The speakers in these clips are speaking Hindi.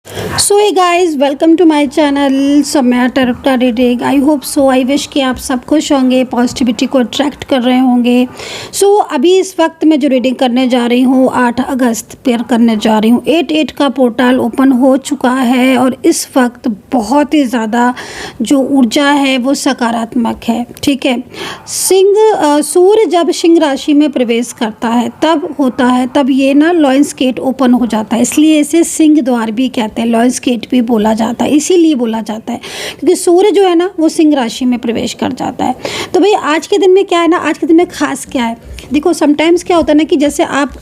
So hey guys, welcome to my channel Samya tarot reading. I hope so, I wish कि आप सब खुश होंगे, पॉजिटिविटी को अट्रैक्ट कर रहे होंगे। अभी इस वक्त मैं जो रीडिंग करने जा रही हूँ 8 अगस्त पर करने जा रही हूँ। 8/8 का पोर्टल ओपन हो चुका है और इस वक्त बहुत ही ज़्यादा जो ऊर्जा है वो सकारात्मक है। ठीक है, सूर्य जब सिंह राशि में प्रवेश करता है तब ये ना लॉयंस गेट ओपन हो जाता है, इसलिए इसे सिंह द्वार भी कहते हैं, लॉयंस गेट भी बोला जाता है। इसीलिए बोला जाता है क्योंकि सूर्य जो है ना वो सिंह राशि में प्रवेश कर जाता है। तो भाई आज के दिन में क्या है ना, आज के दिन में खास क्या है, देखो समटाइम्स क्या होता है ना कि जैसे आप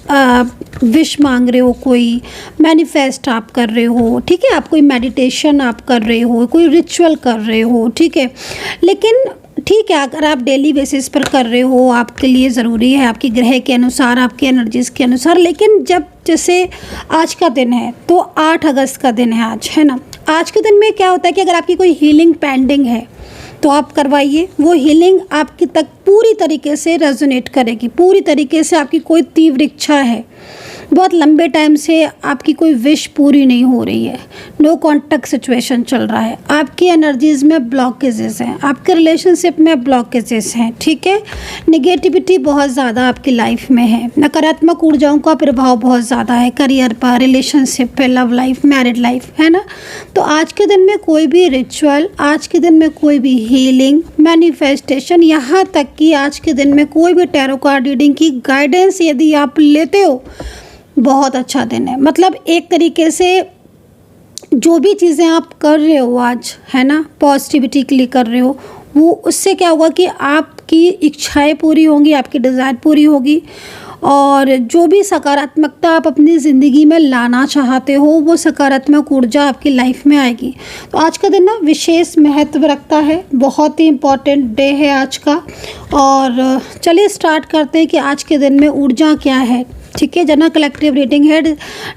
विश मांग रहे हो, कोई मैनिफेस्ट आप कर रहे हो, ठीक है, आप कोई मेडिटेशन आप कर रहे हो, कोई रिचुअल कर रहे हो, ठीक है, लेकिन ठीक है अगर आप डेली बेसिस पर कर रहे हो आपके लिए ज़रूरी है, आपके ग्रह के अनुसार, आपके एनर्जीज़ के अनुसार। लेकिन जब जैसे आज का दिन है तो 8 अगस्त का दिन है आज, है ना। आज के दिन में क्या होता है कि अगर आपकी कोई हीलिंग पेंडिंग है तो आप करवाइए, वो हीलिंग आपकी तक पूरी तरीके से रेजोनेट करेगी, पूरी तरीके से। आपकी कोई तीव्र इच्छा है, बहुत लंबे टाइम से आपकी कोई विश पूरी नहीं हो रही है, नो कॉन्टैक्ट सिचुएशन चल रहा है, आपकी एनर्जीज़ में ब्लॉकेजेस हैं, आपके रिलेशनशिप में ब्लॉकेजेस हैं, ठीक है, नेगेटिविटी बहुत ज़्यादा आपकी लाइफ में है, नकारात्मक ऊर्जाओं का प्रभाव बहुत ज़्यादा है करियर पर, रिलेशनशिप पे, लव लाइफ, मैरिड लाइफ, है ना। तो आज के दिन में कोई भी रिचुअल, आज के दिन में कोई भी हीलिंग, मैनिफेस्टेशन, यहाँ तक कि आज के दिन में कोई भी टैरो कार्ड रीडिंग की गाइडेंस यदि आप लेते हो, बहुत अच्छा दिन है। मतलब एक तरीके से जो भी चीज़ें आप कर रहे हो आज, है ना, पॉजिटिविटी के लिए कर रहे हो, वो उससे क्या होगा कि आपकी इच्छाएं पूरी होंगी, आपकी डिज़ायर पूरी होगी, और जो भी सकारात्मकता आप अपनी ज़िंदगी में लाना चाहते हो वो सकारात्मक ऊर्जा आपकी लाइफ में आएगी। तो आज का दिन ना विशेष महत्व रखता है, बहुत ही इम्पॉर्टेंट डे है आज का। और चलिए स्टार्ट करते हैं कि आज के दिन में ऊर्जा क्या है। ठीक है, जनरल कलेक्टिव रीडिंग है,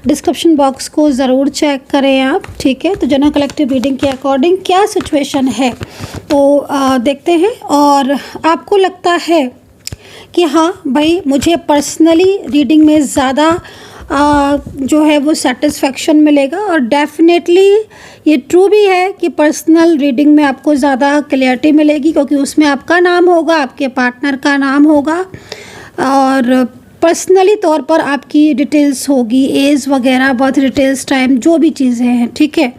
डिस्क्रिप्शन बॉक्स को ज़रूर चेक करें आप। ठीक है, तो जनरल कलेक्टिव रीडिंग के अकॉर्डिंग क्या सिचुएशन है तो देखते हैं। और आपको लगता है कि हाँ भाई मुझे पर्सनली रीडिंग में ज़्यादा जो है वो सेटिस्फेक्शन मिलेगा, और डेफिनेटली ये ट्रू भी है कि पर्सनल रीडिंग में आपको ज़्यादा क्लियरिटी मिलेगी क्योंकि उसमें आपका नाम होगा, आपके पार्टनर का नाम होगा, और पर्सनली तौर पर आपकी डिटेल्स होगी, एज वगैरह, बर्थ डिटेल्स, टाइम, जो भी चीज़ें हैं। ठीक है,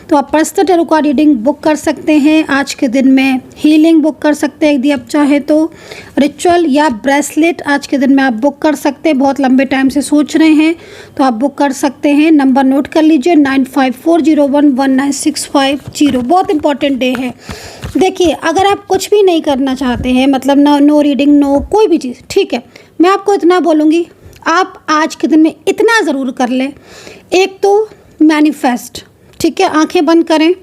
तो आप personal tarot card reading book कर सकते हैं आज के दिन में, हीलिंग बुक कर सकते हैं यदि आप चाहे तो, रिचुअल या ब्रेसलेट आज के दिन में आप बुक कर सकते हैं, बहुत लंबे टाइम से सोच रहे हैं तो आप बुक कर सकते हैं। नंबर नोट कर लीजिए 9540119650, बहुत इंपॉर्टेंट डे है। देखिए अगर आप कुछ भी नहीं करना चाहते हैं, मतलब नो रीडिंग, नो कोई भी चीज़, ठीक है, मैं आपको इतना बोलूँगी, आप आज के दिन में इतना ज़रूर कर लें। एक तो मैनिफेस्ट, ठीक है, आंखें बंद करें,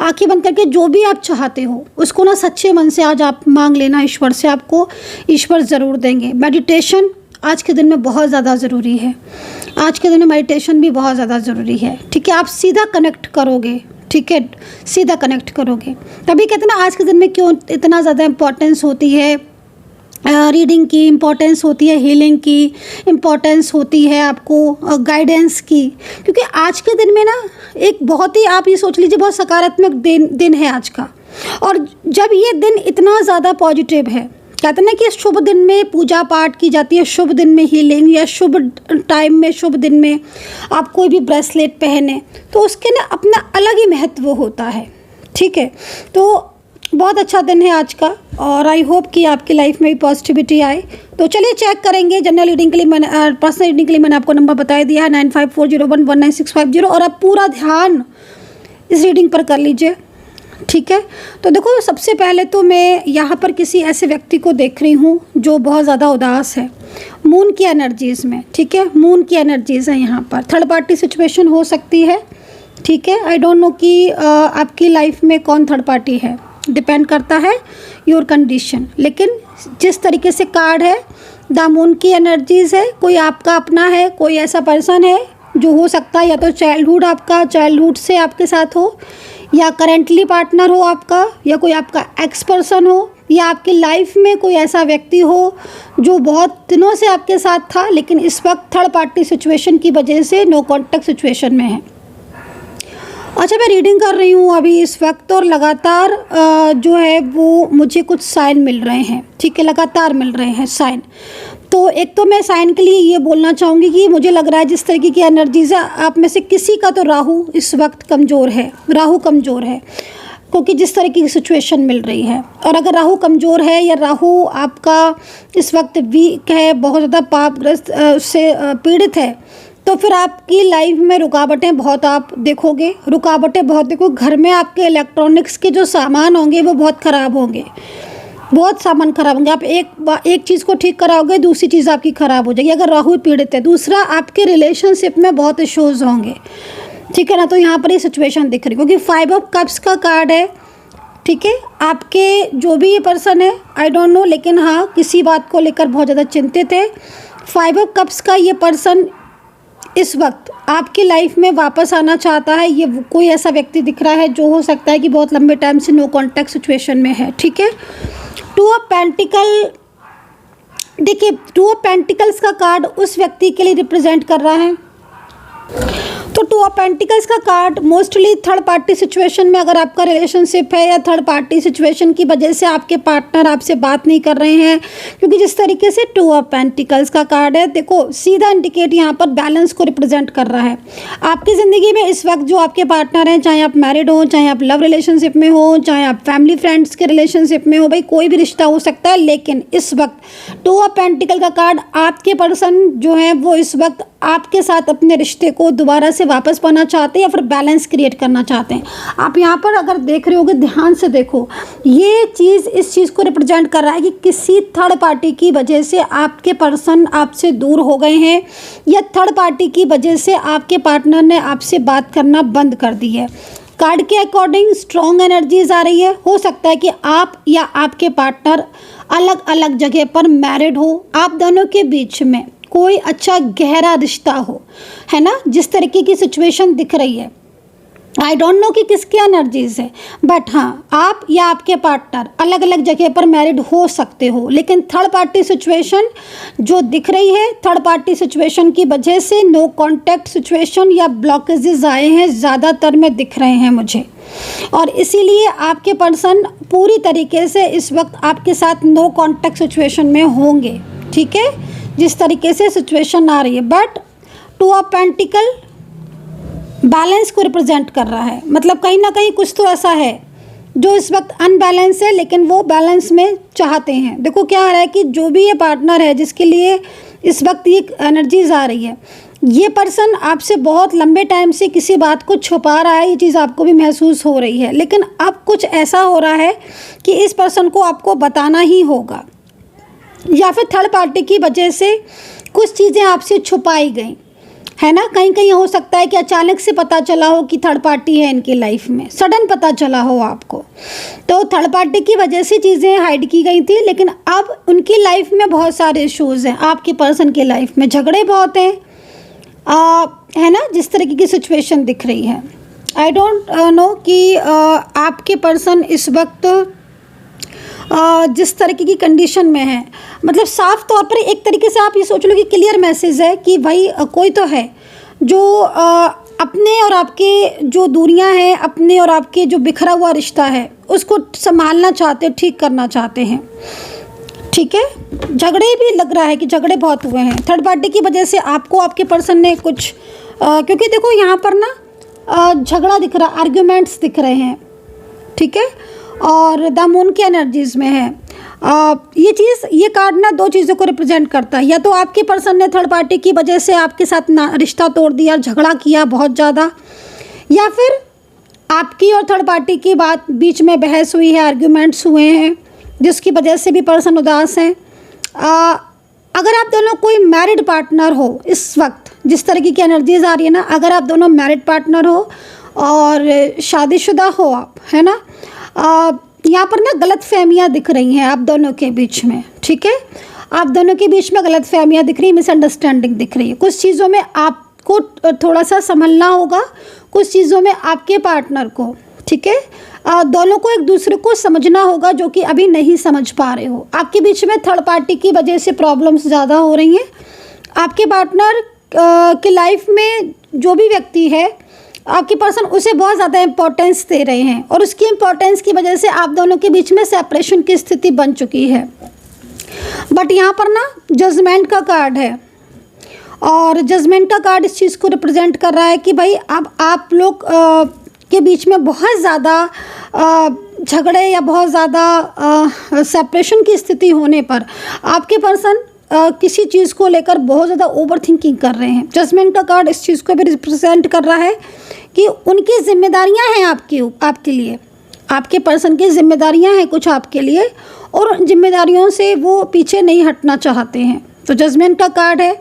आंखें बंद करके जो भी आप चाहते हो उसको ना सच्चे मन से आज आप मांग लेना ईश्वर से, आपको ईश्वर ज़रूर देंगे। मेडिटेशन आज के दिन में बहुत ज़्यादा ज़रूरी है, आज के दिन में मेडिटेशन भी बहुत ज़्यादा ज़रूरी है। ठीक है, आप सीधा कनेक्ट करोगे, ठीक है, सीधा कनेक्ट करोगे। तभी कहते हैं ना आज के दिन में क्यों इतना ज़्यादा इम्पोर्टेंस होती है रीडिंग की, इम्पोर्टेंस होती है हीलिंग की, इम्पोर्टेंस होती है आपको गाइडेंस की, क्योंकि आज के दिन में ना एक बहुत ही, आप ये सोच लीजिए, बहुत सकारात्मक दिन है आज का। और जब ये दिन इतना ज़्यादा पॉजिटिव है, कहते हैं ना कि शुभ दिन में पूजा पाठ की जाती है, शुभ दिन में हीलिंग, या शुभ टाइम में, शुभ दिन में आप कोई भी ब्रेसलेट पहने तो उसके ना अपना अलग ही महत्व होता है। ठीक है, तो बहुत अच्छा दिन है आज का, और आई होप कि आपकी लाइफ में भी पॉजिटिविटी आए। तो चलिए चेक करेंगे। जनरल रीडिंग के लिए मैंने, पर्सनल रीडिंग के लिए मैंने आपको नंबर बता दिया है 9540119650, और आप पूरा ध्यान इस रीडिंग पर कर लीजिए। ठीक है, तो देखो सबसे पहले तो मैं यहाँ पर किसी ऐसे व्यक्ति को देख रही हूँ जो बहुत ज़्यादा उदास है, मून की एनर्जीज़ में। ठीक है, मून की एनर्जीज़ है यहाँ पर, थर्ड पार्टी सिचुएशन हो सकती है। ठीक है, आई डोंट नो कि आपकी लाइफ में कौन थर्ड पार्टी है, डिपेंड करता है योर कंडीशन। लेकिन जिस तरीके से कार्ड है, द मून की एनर्जीज़ है, कोई आपका अपना है, कोई ऐसा पर्सन है जो हो सकता है या तो चाइल्डहुड, आपका चाइल्डहुड से आपके साथ हो, या करेंटली पार्टनर हो आपका, या कोई आपका एक्स पर्सन हो, या आपकी लाइफ में कोई ऐसा व्यक्ति हो जो बहुत दिनों से आपके साथ था लेकिन इस वक्त थर्ड पार्टी सिचुएशन की वजह से नो कॉन्टैक्ट सिचुएशन में है। अच्छा, मैं रीडिंग कर रही हूँ अभी इस वक्त और लगातार जो है वो मुझे कुछ साइन मिल रहे हैं, ठीक है, लगातार मिल रहे हैं साइन। तो एक तो मैं साइन के लिए ये बोलना चाहूँगी कि मुझे लग रहा है जिस तरीके की एनर्जीज है आप में से किसी का तो राहु इस वक्त कमज़ोर है, राहु कमज़ोर है, क्योंकि जिस तरीके की सिचुएशन मिल रही है। और अगर राहु कमज़ोर है या राहु आपका इस वक्त वीक है, बहुत ज़्यादा पापग्रस्त से पीड़ित है, तो फिर आपकी लाइफ में रुकावटें बहुत आप देखोगे, रुकावटें बहुत देखोगे। घर में आपके इलेक्ट्रॉनिक्स के जो सामान होंगे वो बहुत ख़राब होंगे, बहुत सामान ख़राब होंगे। आप एक चीज़ को ठीक कराओगे, दूसरी चीज़ आपकी ख़राब हो जाएगी अगर राहु पीड़ित है। दूसरा, आपके रिलेशनशिप में बहुत इश्यूज़ होंगे, ठीक है ना। तो यहाँ पर ये सिचुएशन दिख रही है क्योंकि 5 ऑफ कप्स का कार्ड है, ठीक है। आपके जो भी ये पर्सन है, आई डोंट नो, लेकिन हाँ किसी बात को लेकर बहुत ज़्यादा चिंतित है। 5 ऑफ कप्स का ये पर्सन इस वक्त आपकी लाइफ में वापस आना चाहता है। ये कोई ऐसा व्यक्ति दिख रहा है जो हो सकता है कि बहुत लंबे टाइम से नो कॉन्टैक्ट सिचुएशन में है, ठीक है। 2 ऑफ पेंटिकल, देखिए 2 ऑफ पेंटिकल्स का कार्ड उस व्यक्ति के लिए रिप्रेजेंट कर रहा है। तो 2 ऑफ पेंटिकल्स का card mostly third party situation में, अगर आपका रिलेशनशिप है या थर्ड पार्टी सिचुएशन की वजह से आपके पार्टनर आपसे बात नहीं कर रहे हैं, क्योंकि जिस तरीके से 2 ऑफ पेंटिकल्स का कार्ड है, देखो सीधा इंडिकेट यहाँ पर बैलेंस को रिप्रेजेंट कर रहा है। आपकी ज़िंदगी में इस वक्त जो आपके पार्टनर हैं, चाहे आप मैरिड हो, चाहे आप लव रिलेशनशिप में हो, चाहे आप फैमिली फ्रेंड्स के रिलेशनशिप में हो, भाई कोई भी रिश्ता हो सकता है, लेकिन इस वक्त 2 ऑफ पेंटिकल का कार्ड, आपके पर्सन जो है वो इस वक्त आपके साथ अपने रिश्ते को दोबारा से वापस पाना चाहते हैं या फिर बैलेंस क्रिएट करना चाहते हैं। आप यहाँ पर अगर देख रहे होगे, ध्यान से देखो, ये चीज़ इस चीज़ को रिप्रेजेंट कर रहा है कि किसी थर्ड पार्टी की वजह से आपके पर्सन आपसे दूर हो गए हैं या थर्ड पार्टी की वजह से आपके पार्टनर ने आपसे बात करना बंद कर दी है। कार्ड के अकॉर्डिंग स्ट्रॉन्ग एनर्जीज आ रही है। हो सकता है कि आप या आपके पार्टनर अलग अलग जगह पर मैरिड हो, आप दोनों के बीच में कोई अच्छा गहरा रिश्ता हो, है ना, जिस तरीके की सिचुएशन दिख रही है। आई डोंट नो कि किसकी एनर्जीज है, बट हाँ आप या आपके पार्टनर अलग अलग जगह पर मैरिड हो सकते हो, लेकिन थर्ड पार्टी सिचुएशन जो दिख रही है, थर्ड पार्टी सिचुएशन की वजह से नो कॉन्टैक्ट सिचुएशन या ब्लॉकेजेस आए हैं, ज़्यादातर में दिख रहे हैं मुझे। और इसीलिए आपके पर्सन पूरी तरीके से इस वक्त आपके साथ नो कॉन्टैक्ट सिचुएशन में होंगे, ठीक है, जिस तरीके से सिचुएशन आ रही है। बट 2 ऑफ पेंटिकल बैलेंस को रिप्रेजेंट कर रहा है, मतलब कहीं ना कहीं कुछ तो ऐसा है जो इस वक्त अनबैलेंस है, लेकिन वो बैलेंस में चाहते हैं। देखो क्या आ रहा है कि जो भी ये पार्टनर है जिसके लिए इस वक्त ये एनर्जीज आ रही है, ये पर्सन आपसे बहुत लंबे टाइम से किसी बात को छुपा रहा है, ये चीज़ आपको भी महसूस हो रही है, लेकिन अब कुछ ऐसा हो रहा है कि इस पर्सन को आपको बताना ही होगा, या फिर थर्ड पार्टी की वजह से कुछ चीज़ें आपसे छुपाई गई, है ना। कहीं कहीं हो सकता है कि अचानक से पता चला हो कि थर्ड पार्टी है इनकी लाइफ में, सडन पता चला हो आपको, तो थर्ड पार्टी की वजह से चीज़ें हाइड की गई थी, लेकिन अब उनकी लाइफ में बहुत सारे इश्यूज़ हैं। आपके पर्सन की लाइफ में झगड़े बहुत हैं, है ना, जिस तरीके की सिचुएशन दिख रही है। आई डोंट नो कि आपके पर्सन इस वक्त जिस तरीके की कंडीशन में है, मतलब साफ तौर पर एक तरीके से आप ये सोच लो कि क्लियर मैसेज है कि भाई कोई तो है जो अपने और आपके जो दूरियां हैं, अपने और आपके जो बिखरा हुआ रिश्ता है उसको संभालना चाहते, ठीक करना चाहते हैं, ठीक है। झगड़े भी लग रहा है कि झगड़े बहुत हुए हैं थर्ड पार्टी की वजह से, आपको आपके पर्सन ने कुछ क्योंकि देखो यहाँ पर ना झगड़ा दिख रहा, आर्ग्यूमेंट्स दिख रहे हैं, ठीक है, और द मून की एनर्जीज में है। ये चीज़, ये कार्ड ना 2 चीज़ों को रिप्रेजेंट करता है, या तो आपके पर्सन ने थर्ड पार्टी की वजह से आपके साथ रिश्ता तोड़ दिया, झगड़ा किया बहुत ज़्यादा, या फिर आपकी और थर्ड पार्टी की बात बीच में बहस हुई है, आर्ग्यूमेंट्स हुए हैं, जिसकी वजह से भी पर्सन उदास हैं। अगर आप दोनों कोई मैरिड पार्टनर हो इस वक्त, जिस तरीके की एनर्जीज आ रही है ना, अगर आप दोनों मैरिड पार्टनर हो और शादीशुदा हो आप, है ना, यहाँ पर ना गलत फहमियाँ दिख रही हैं आप दोनों के बीच में, ठीक है, आप दोनों के बीच में गलत फहमियाँ दिख रही है, मिसअंडरस्टैंडिंग दिख रही है। कुछ चीज़ों में आपको थोड़ा सा संभलना होगा, कुछ चीज़ों में आपके पार्टनर को, ठीक है, दोनों को एक दूसरे को समझना होगा, जो कि अभी नहीं समझ पा रहे हो। आपके बीच में थर्ड पार्टी की वजह से प्रॉब्लम्स ज़्यादा हो रही हैं। आपके पार्टनर की लाइफ में जो भी व्यक्ति है, आपकी पर्सन उसे बहुत ज़्यादा इम्पोर्टेंस दे रहे हैं और उसकी इम्पोर्टेंस की वजह से आप दोनों के बीच में सेपरेशन की स्थिति बन चुकी है। बट यहाँ पर ना जजमेंट का कार्ड है और जजमेंट का कार्ड इस चीज़ को रिप्रेजेंट कर रहा है कि भाई अब आप लोग के बीच में बहुत ज़्यादा झगड़े या बहुत ज़्यादा सेपरेशन की स्थिति होने पर आपके पर्सन किसी चीज़ को लेकर बहुत ज़्यादा ओवर थिंकिंग कर रहे हैं। जजमेंट का कार्ड इस चीज़ को भी रिप्रेजेंट कर रहा है कि उनकी जिम्मेदारियां हैं आपके लिए, आपके पर्सन की जिम्मेदारियां हैं कुछ आपके लिए और उन जिम्मेदारियों से वो पीछे नहीं हटना चाहते हैं। तो जजमेंट का कार्ड है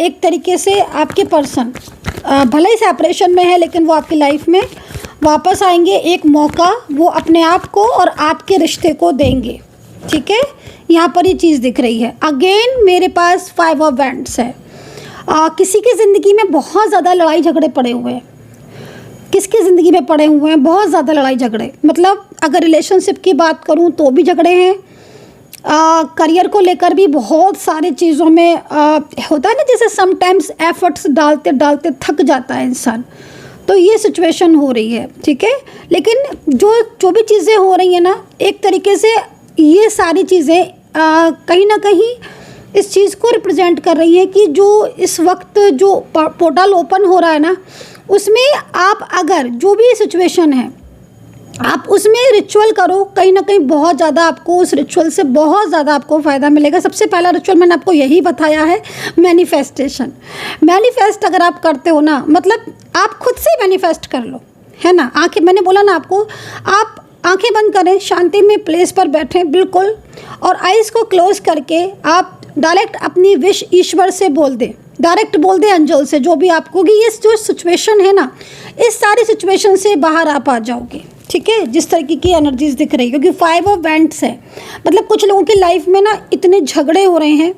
एक तरीके से आपके पर्सन भले ही सेपरेशन में है लेकिन वो आपकी लाइफ में वापस आएंगे, एक मौका वो अपने आप को और आपके रिश्ते को देंगे। ठीक है, यहाँ पर ये चीज़ दिख रही है। अगेन मेरे पास 5 ऑफ वैंड्स है। किसी की ज़िंदगी में बहुत ज़्यादा लड़ाई झगड़े पड़े हुए हैं, किसकी ज़िंदगी में पड़े हुए हैं बहुत ज़्यादा लड़ाई झगड़े। मतलब अगर रिलेशनशिप की बात करूँ तो भी झगड़े हैं, करियर को लेकर भी बहुत सारी चीज़ों में होता है ना, जैसे समटाइम्स एफर्ट्स डालते डालते थक जाता है इंसान, तो ये सिचुएशन हो रही है। ठीक है, लेकिन जो भी चीज़ें हो रही हैं ना, एक तरीके से ये सारी चीज़ें कहीं ना कहीं इस चीज़ को रिप्रेजेंट कर रही है कि जो इस वक्त जो पोर्टल ओपन हो रहा है ना, उसमें आप अगर जो भी सिचुएशन है आप उसमें रिचुअल करो, कहीं ना कहीं बहुत ज़्यादा आपको उस रिचुअल से बहुत ज़्यादा आपको फ़ायदा मिलेगा। सबसे पहला रिचुअल मैंने आपको यही बताया है, मैनिफेस्टेशन। मैनिफेस्ट अगर आप करते हो ना, मतलब आप खुद से मैनिफेस्ट कर लो, है ना। आंखें, मैंने बोला ना आपको, आप आंखें बंद करें, शांति में प्लेस पर बैठें बिल्कुल, और आइज़ को क्लोज करके आप डायरेक्ट अपनी विश ईश्वर से बोल दें, डायरेक्ट बोल दें एंजल से, जो भी आपको कि ये जो सिचुएशन है ना, इस सारी सिचुएशन से बाहर आप आ जाओगे। ठीक है, जिस तरीके की एनर्जीज दिख रही है, क्योंकि 5 ऑफ वैंड्स है। मतलब कुछ लोगों की लाइफ में ना इतने झगड़े हो रहे हैं,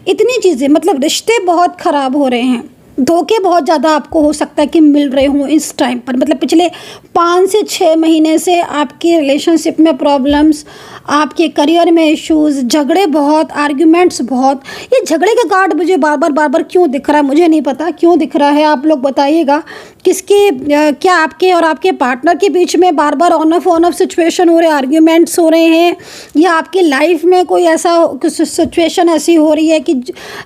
इतनी चीज़ें, मतलब रिश्ते बहुत ख़राब हो रहे हैं, धोखे बहुत ज़्यादा आपको हो सकता है कि मिल रहे हों इस टाइम पर। मतलब पिछले 5 से 6 महीने से आपके रिलेशनशिप में प्रॉब्लम्स, आपके करियर में इश्यूज़, झगड़े बहुत, आर्ग्यूमेंट्स बहुत। ये झगड़े का कार्ड मुझे बार बार क्यों दिख रहा है, मुझे नहीं पता क्यों दिख रहा है, आप लोग बताइएगा। क्या आपके और आपके पार्टनर के बीच में बार बार ऑन ऑफ सिचुएशन हो रहे, आर्ग्यूमेंट्स हो रहे हैं, या आपकी लाइफ में कोई ऐसा सिचुएशन ऐसी हो रही है कि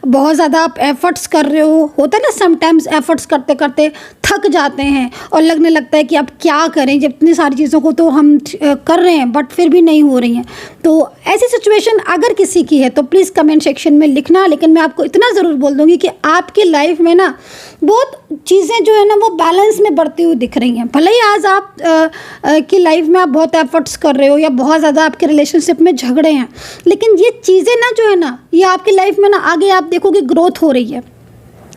बहुत ज़्यादा आप एफर्ट्स कर रहे हो। होता है ना, समटाइम्स एफर्ट्स करते करते थक जाते हैं और लगने लगता है कि अब क्या करें, जब इतनी सारी चीज़ों को तो हम कर रहे हैं बट फिर भी नहीं हो रही हैं। तो ऐसी सिचुएशन अगर किसी की है तो प्लीज़ कमेंट सेक्शन में लिखना। लेकिन मैं आपको इतना ज़रूर बोल दूँगी कि आपकी लाइफ में ना बहुत चीज़ें जो है ना वो बैलेंस में बढ़ती हुई दिख रही हैं। भले ही आज आप की लाइफ में आप बहुत एफर्ट्स कर रहे हो या बहुत ज़्यादा आपके रिलेशनशिप में झगड़े हैं, लेकिन ये चीज़ें ना जो है ना, ये आपकी लाइफ में ना आगे आप देखोगे ग्रोथ हो रही है।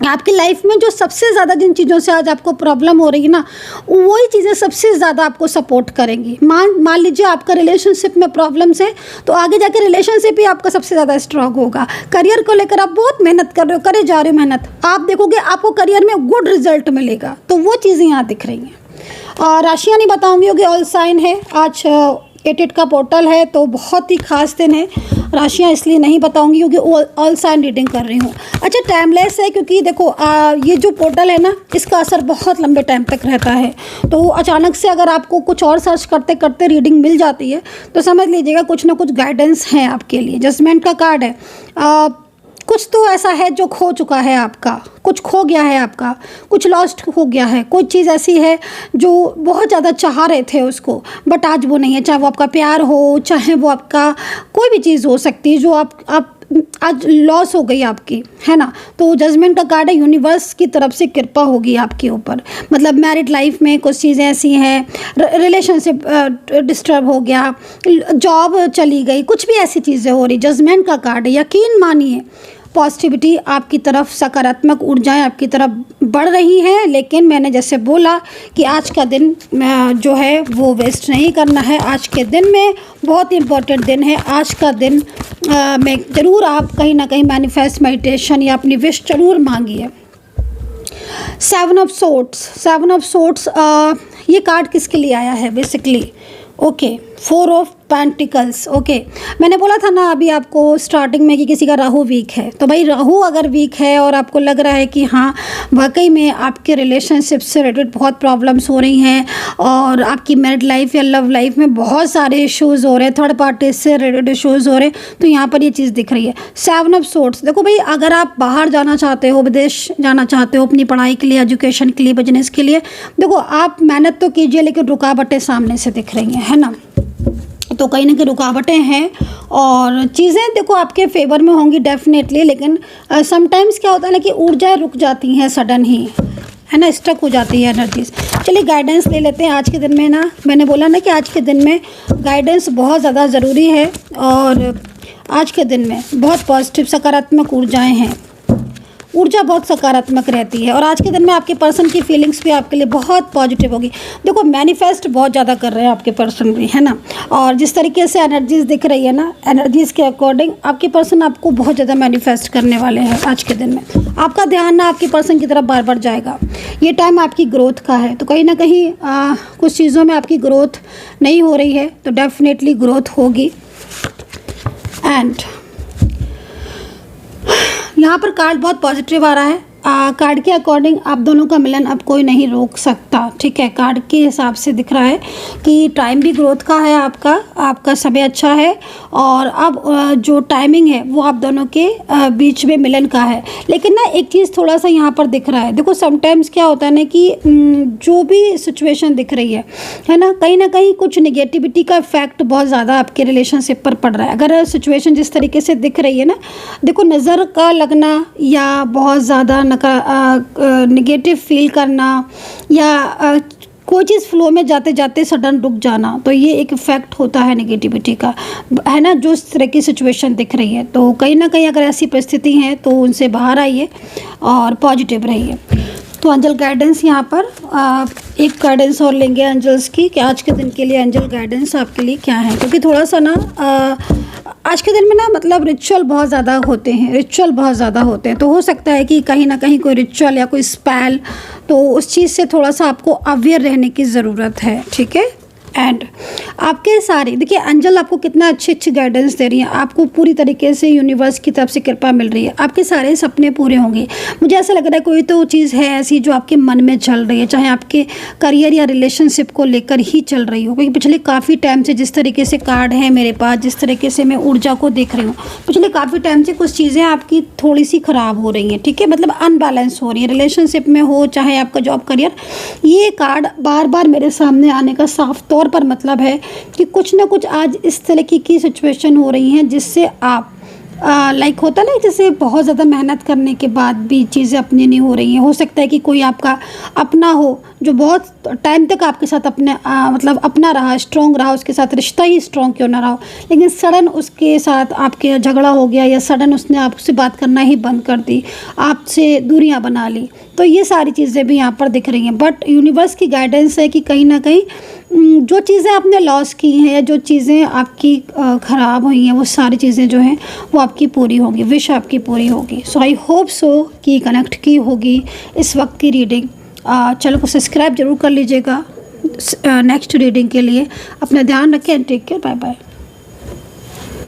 आपकी लाइफ में जो सबसे ज़्यादा जिन चीज़ों से आज आपको प्रॉब्लम हो रही है ना, वही चीज़ें सबसे ज़्यादा आपको सपोर्ट करेंगी। मान लीजिए आपका रिलेशनशिप में प्रॉब्लम्स है, तो आगे जाकर रिलेशनशिप ही आपका सबसे ज़्यादा स्ट्रांग होगा। करियर को लेकर आप बहुत मेहनत कर रहे हो, करे जा रहे हो मेहनत, आप देखोगे आपको करियर में गुड रिजल्ट मिलेगा। तो वो चीज़ें यहाँ दिख रही हैं। और राशियाँ नहीं बताऊँगी क्योंकि ऑल साइन है, आज 8 का पोर्टल है तो बहुत ही खास दिन है। राशियाँ इसलिए नहीं बताऊंगी क्योंकि ऑल साइन रीडिंग कर रही हूँ। अच्छा, टाइमलेस है क्योंकि देखो ये जो पोर्टल है ना, इसका असर बहुत लंबे टाइम तक रहता है। तो अचानक से अगर आपको कुछ और सर्च करते करते रीडिंग मिल जाती है तो समझ लीजिएगा कुछ ना कुछ गाइडेंस है आपके लिए। जजमेंट का कार्ड है, कुछ तो ऐसा है जो खो चुका है आपका, कुछ खो गया है आपका, कुछ लॉस्ट हो गया है, कोई चीज़ ऐसी है जो बहुत ज़्यादा चाह रहे थे उसको बट आज वो नहीं है। चाहे वो आपका प्यार हो, चाहे वो आपका कोई भी चीज़ हो सकती है जो आप आज लॉस हो गई आपकी, है ना। तो जजमेंट का कार्ड है, यूनिवर्स की तरफ से कृपा होगी आपके ऊपर। मतलब मैरिड लाइफ में कुछ चीज़ें ऐसी हैं, रिलेशनशिप डिस्टर्ब हो गया, जॉब चली गई, कुछ भी ऐसी चीज़ें हो रही। जजमेंट का कार्ड है, यकीन मानिए पॉजिटिविटी आपकी तरफ, सकारात्मक ऊर्जाएं आपकी तरफ बढ़ रही हैं। लेकिन मैंने जैसे बोला कि आज का दिन जो है वो वेस्ट नहीं करना है। आज के दिन में बहुत इंपॉर्टेंट दिन है। आज का दिन में ज़रूर आप कहीं ना कहीं मैनिफेस्ट, मेडिटेशन या अपनी विश ज़रूर मांगिए। 7 ऑफ सोर्ड्स, 7 ऑफ सोर्ड्स, ये कार्ड किसके लिए आया है basically? Okay, 4 of pentacles. Okay, मैंने बोला था ना अभी आपको स्टार्टिंग में कि किसी का राहु वीक है, तो भाई राहु अगर वीक है और आपको लग रहा है कि हाँ वाकई में आपके रिलेशनशिप से रिलेटेड बहुत प्रॉब्लम्स हो रही हैं और आपकी मैरिड लाइफ या लव लाइफ में बहुत सारे इश्यूज़ हो रहे हैं, थर्ड पार्टी से रिलेटेड इश्यूज़ हो रहे हैं, तो यहाँ पर ये चीज़ दिख रही है। 7 ऑफ सोर्ड्स। देखो भाई, अगर आप बाहर जाना चाहते हो, विदेश जाना चाहते हो अपनी पढ़ाई के लिए, एजुकेशन के लिए, बिजनेस के लिए, देखो आप मेहनत तो कीजिए लेकिन रुकावटें सामने से दिख रही हैं, है ना। तो कहीं ना कहीं रुकावटें हैं और चीज़ें देखो आपके फेवर में होंगी डेफिनेटली, लेकिन समटाइम्स क्या होता है ना कि ऊर्जाएं रुक जाती हैं सडन ही, है ना, स्टक हो जाती है एनर्जीज। चलिए गाइडेंस ले लेते हैं आज के दिन में ना। मैंने बोला ना कि आज के दिन में गाइडेंस बहुत ज़्यादा ज़रूरी है और आज के दिन में बहुत पॉजिटिव सकारात्मक ऊर्जाएँ हैं, ऊर्जा बहुत सकारात्मक रहती है और आज के दिन में आपके पर्सन की फीलिंग्स भी आपके लिए बहुत पॉजिटिव होगी। देखो मैनिफेस्ट बहुत ज़्यादा कर रहे हैं आपके पर्सन भी, है ना, और जिस तरीके से एनर्जीज दिख रही है ना, एनर्जीज़ के अकॉर्डिंग आपके पर्सन आपको बहुत ज़्यादा मैनिफेस्ट करने वाले हैं आज के दिन में। आपका ध्यान ना आपके पर्सन की तरफ बार बार जाएगा। ये टाइम आपकी ग्रोथ का है, तो कहीं ना कहीं कुछ चीज़ों में आपकी ग्रोथ नहीं हो रही है तो डेफिनेटली ग्रोथ होगी। एंड यहाँ पर कार्ड बहुत पॉजिटिव आ रहा है। कार्ड के अकॉर्डिंग आप दोनों का मिलन अब कोई नहीं रोक सकता, ठीक है। कार्ड के हिसाब से दिख रहा है कि टाइम भी ग्रोथ का है, आपका समय अच्छा है और अब जो टाइमिंग है वो आप दोनों के बीच में मिलन का है। लेकिन ना एक चीज़ थोड़ा सा यहाँ पर दिख रहा है, देखो समटाइम्स क्या होता है ना कि जो भी सिचुएशन दिख रही है ना कहीं कुछ निगेटिविटी का इफेक्ट बहुत ज़्यादा आपके रिलेशनशिप पर पड़ रहा है। अगर सिचुएशन जिस तरीके से दिख रही है ना, देखो नज़र का लगना या बहुत ज़्यादा नेगेटिव फील करना या कोई चीज़ फ्लो में जाते जाते सडन रुक जाना, तो ये एक इफेक्ट होता है नेगेटिविटी का, है ना, जो इस तरह की सिचुएशन दिख रही है। तो कहीं ना कहीं अगर ऐसी परिस्थिति है तो उनसे बाहर आइए और पॉजिटिव रहिए। तो एंजल गाइडेंस यहाँ पर एक गाइडेंस और लेंगे एंजल्स की कि आज के दिन के लिए एंजल गाइडेंस आपके लिए क्या है, क्योंकि थोड़ा सा ना आज के दिन में ना मतलब रिचुअल बहुत ज़्यादा होते हैं, तो हो सकता है कि कहीं ना कहीं कोई रिचुअल या कोई स्पेल, तो उस चीज़ से थोड़ा सा आपको अवेयर रहने की ज़रूरत है, ठीक है। एंड आपके सारे देखिए एंजल आपको कितना अच्छी गाइडेंस दे रही है, आपको पूरी तरीके से यूनिवर्स की तरफ से कृपा मिल रही है, आपके सारे सपने पूरे होंगे। मुझे ऐसा लग रहा है कोई तो चीज़ है ऐसी जो आपके मन में चल रही है, चाहे आपके करियर या रिलेशनशिप को लेकर ही चल रही हो, क्योंकि पिछले काफ़ी टाइम से जिस तरीके से कार्ड है मेरे पास, जिस तरीके से मैं ऊर्जा को देख रही हूँ, पिछले काफ़ी टाइम से कुछ चीज़ें आपकी थोड़ी सी ख़राब हो रही हैं, ठीक है, मतलब अनबैलेंस हो रही है, रिलेशनशिप में हो चाहे आपका जॉब करियर। ये कार्ड बार बार मेरे सामने आने का साफ तौर पर मतलब है कि कुछ ना कुछ आज इस तरह की सिचुएशन हो रही हैं जिससे आप लाइक होता है ना, जैसे बहुत ज़्यादा मेहनत करने के बाद भी चीज़ें अपनी नहीं हो रही हैं। हो सकता है कि कोई आपका अपना हो जो बहुत टाइम तक आपके साथ अपने मतलब अपना रहा, स्ट्रॉन्ग रहा, उसके साथ रिश्ता ही स्ट्रॉन्ग क्यों ना रहा हो, लेकिन सडन उसके साथ आपके झगड़ा हो गया या सडन उसने आपसे बात करना ही बंद कर दी, आपसे दूरियां बना ली, तो ये सारी चीज़ें भी यहाँ पर दिख रही हैं। बट यूनिवर्स की गाइडेंस है कि कहीं ना कहीं जो चीज़ें आपने लॉस की हैं या जो चीज़ें आपकी ख़राब हुई हैं, वो सारी चीज़ें जो हैं वो आपकी पूरी होगी, विश आपकी पूरी होगी। सो आई होप सो कि कनेक्ट की होगी इस वक्त की रीडिंग। चैनल को सब्सक्राइब जरूर कर लीजिएगा नेक्स्ट रीडिंग के लिए। अपना ध्यान रखें and take care, bye bye.